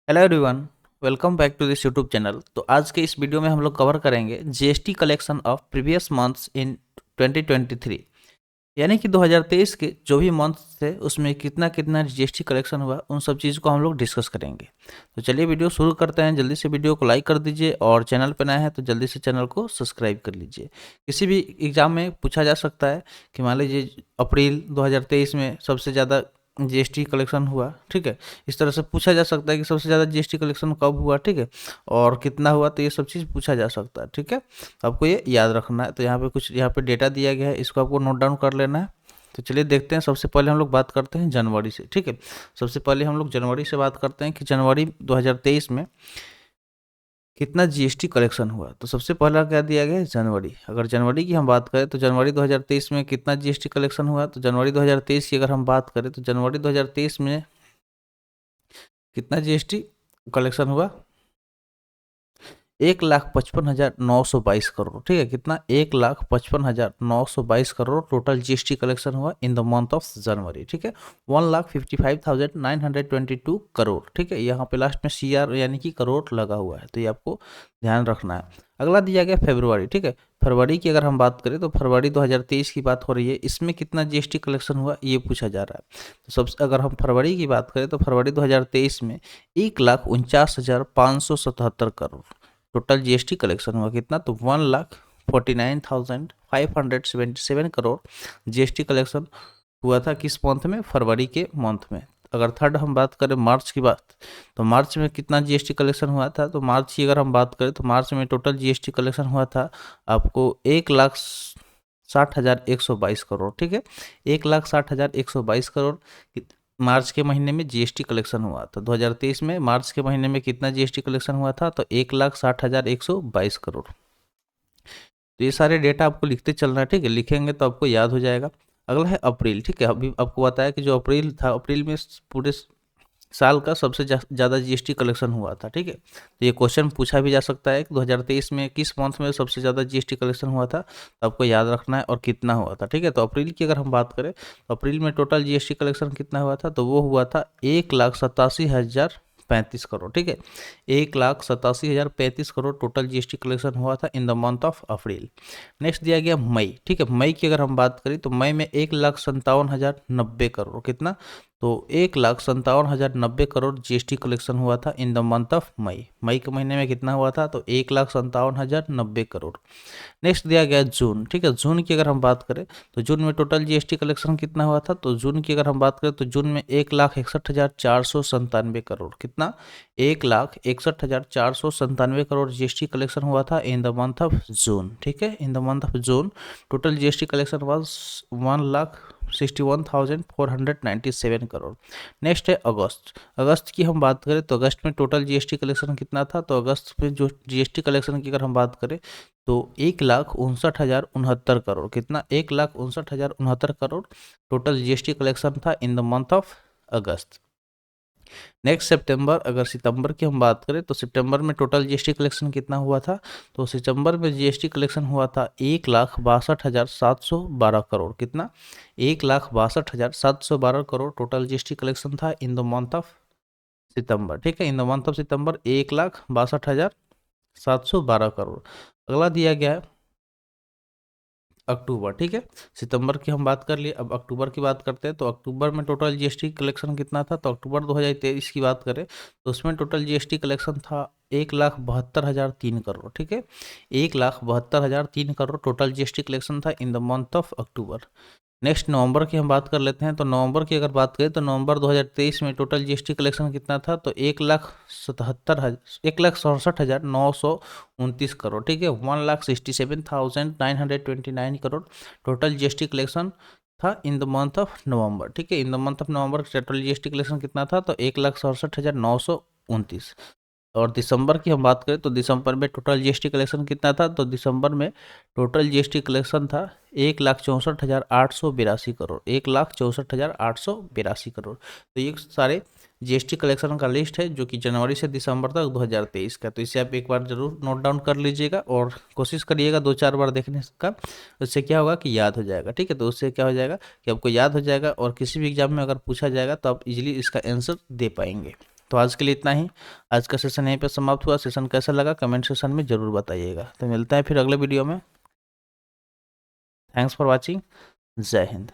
Hello everyone. Welcome back to this YouTube channel. तो आज के इस वीडियो में हम लोग कवर करेंगे GST collection of previous months in 2023। यानी कि 2023 के जो भी मंथ्स थे उसमें कितना कितना जीएसटी कलेक्शन हुआ, उन सब चीज़ को हम लोग डिस्कस करेंगे। तो चलिए वीडियो शुरू करते हैं। जल्दी से वीडियो को लाइक कर दीजिए और चैनल पर नया है तो जल्दी से चैनल को सब्सक्राइब कर लीजिए। किसी भी एग्जाम में पूछा जा सकता है कि मान लीजिए अप्रैल 2023 में सबसे ज़्यादा जीएसटी कलेक्शन हुआ, ठीक है। इस तरह से पूछा जा सकता है कि सबसे ज़्यादा जीएसटी कलेक्शन कब हुआ, ठीक है, और कितना हुआ। तो ये सब चीज़ पूछा जा सकता है, ठीक है। तो आपको ये याद रखना है। तो यहाँ पे डेटा दिया गया है, इसको आपको नोट डाउन कर लेना है। तो चलिए देखते हैं। सबसे पहले हम लोग बात करते हैं जनवरी से, ठीक है। सबसे पहले हम लोग जनवरी से बात करते हैं कि जनवरी 2023 में कितना जीएसटी कलेक्शन हुआ। तो सबसे पहला क्या दिया गया है, जनवरी। अगर जनवरी की हम बात करें तो जनवरी 2023 में कितना जीएसटी कलेक्शन हुआ। तो जनवरी 2023 की अगर हम बात करें तो जनवरी 2023 में कितना जीएसटी कलेक्शन हुआ, 1,55,922 करोड़, ठीक है। कितना, 1,55,922 करोड़ टोटल जीएसटी कलेक्शन हुआ इन द मंथ ऑफ जनवरी, ठीक है। 1,55,922 करोड़, ठीक है। यहाँ पे लास्ट में सीआर यानी कि करोड़ लगा हुआ है, तो ये आपको ध्यान रखना है। अगला दिया गया फरवरी, ठीक है। फरवरी की अगर हम बात करें तो फरवरी 2023 की बात हो रही है, इसमें कितना जीएसटी कलेक्शन हुआ ये पूछा जा रहा है। तो सबसे अगर हम फरवरी की बात करें तो फरवरी 2023 में 1,49,577 करोड़ टोटल जीएसटी कलेक्शन हुआ। कितना, तो 1,49,577 करोड़ जीएसटी कलेक्शन हुआ था। किस मंथ में, फरवरी के मंथ में। अगर थर्ड हम बात करें मार्च की बात, तो मार्च में कितना जीएसटी कलेक्शन हुआ था। तो मार्च की अगर हम बात करें तो मार्च में टोटल जीएसटी कलेक्शन हुआ था आपको 1,60,122 करोड़, ठीक है। 1,60,122 करोड़ मार्च के महीने में जीएसटी कलेक्शन हुआ था। 2023 में मार्च के महीने में कितना जीएसटी कलेक्शन हुआ था, तो 1,60,122 करोड़। तो ये सारे डेटा आपको लिखते चलना है, ठीक है। लिखेंगे तो आपको याद हो जाएगा। अगला है अप्रैल, ठीक है। अभी आपको बताया कि जो अप्रैल था, अप्रैल में पूरे साल का सबसे ज़्यादा जीएसटी कलेक्शन हुआ था, ठीक है। तो ये क्वेश्चन पूछा भी जा सकता है कि 2023 में किस मंथ में सबसे ज़्यादा जीएसटी कलेक्शन हुआ था। तो आपको याद रखना है और कितना हुआ था, ठीक है। तो अप्रैल की अगर हम बात करें तो अप्रैल में टोटल जीएसटी कलेक्शन कितना हुआ था, तो वो हुआ था 1,87,035 करोड़, ठीक है। 1,87,035 करोड़ टोटल जीएसटी कलेक्शन हुआ था in the month of April. Next दिया गया मई, ठीक है। मई की अगर हम बात करें तो मई में 1,57,090 करोड़, कितना, तो 1,57,090 करोड़ जीएसटी कलेक्शन हुआ था in the month of May. मई के महीने में कितना हुआ था, तो 1,57,090 करोड़। नेक्स्ट दिया गया जून, ठीक है। जून की अगर हम बात करें तो जून में टोटल जीएसटी कलेक्शन कितना हुआ था। तो जून की अगर हम बात करें तो जून में 1,61,497 करोड़, कितना, 1,61,497 करोड़ जीएसटी कलेक्शन हुआ था in the month of June, ठीक है। इन the month of June total GST collection was 1,61,497 crore. Next है अगस्त। अगस्त की हम बात करें तो अगस्त में टोटल जीएसटी कलेक्शन कितना था। तो अगस्त में जो जीएसटी कलेक्शन की अगर हम बात करें तो 1,59,069 करोड़, कितना, 1,59,069 करोड़ टोटल जीएसटी कलेक्शन था in the month of August. Next सितंबर। अगर सितंबर की हम बात करें तो सितंबर में टोटल जीएसटी कलेक्शन कितना हुआ था। तो सितंबर में जीएसटी कलेक्शन हुआ था 1,62,712 करोड़, कितना, 1,62,712 करोड़ टोटल जीएसटी कलेक्शन था इन द मंथ ऑफ सितंबर, ठीक है। इन द मंथ ऑफ सितंबर 1,62,712 करोड़। अगला दिया गया है अक्टूबर, ठीक है। सितंबर की हम बात कर लिए, अब अक्टूबर की बात करते हैं। तो अक्टूबर में टोटल जीएसटी कलेक्शन कितना था। तो अक्टूबर 2023 की बात करें तो उसमें टोटल जीएसटी कलेक्शन था 1,72,003 करोड़, ठीक है। 1,72,003 करोड़ टोटल जीएसटी कलेक्शन था in the month of October. Next नवंबर की हम बात कर लेते हैं। तो नवंबर की अगर बात करें तो नवंबर 2023 में टोटल जीएसटी कलेक्शन कितना था। तो 1,67,929 करोड़, ठीक है। 1,67,929 करोड़ टोटल जीएसटी कलेक्शन था in the month of November, ठीक है। इन the month of November total GST collection कितना था। तो 1,67,929। और दिसंबर की हम बात करें तो दिसंबर में टोटल जीएसटी कलेक्शन कितना था। तो दिसंबर में टोटल जीएसटी कलेक्शन था 1,64,882 करोड़, 1,64,882 करोड़। तो ये सारे जीएसटी कलेक्शन का लिस्ट है जो कि जनवरी से दिसंबर तक 2023 का। तो इसे आप एक बार जरूर नोट डाउन कर लीजिएगा और कोशिश करिएगा 2-4 बार देखने का। उससे क्या होगा कि याद हो जाएगा, ठीक है। तो उससे क्या हो जाएगा कि आपको याद हो जाएगा और किसी भी एग्जाम में अगर पूछा जाएगा तो आप इजीली इसका आंसर दे पाएंगे। तो आज के लिए इतना ही। आज का सेशन यहीं पे समाप्त हुआ। सेशन कैसा लगा कमेंट सेशन में ज़रूर बताइएगा। तो मिलता है फिर अगले वीडियो में। Thanks for watching. जय हिंद।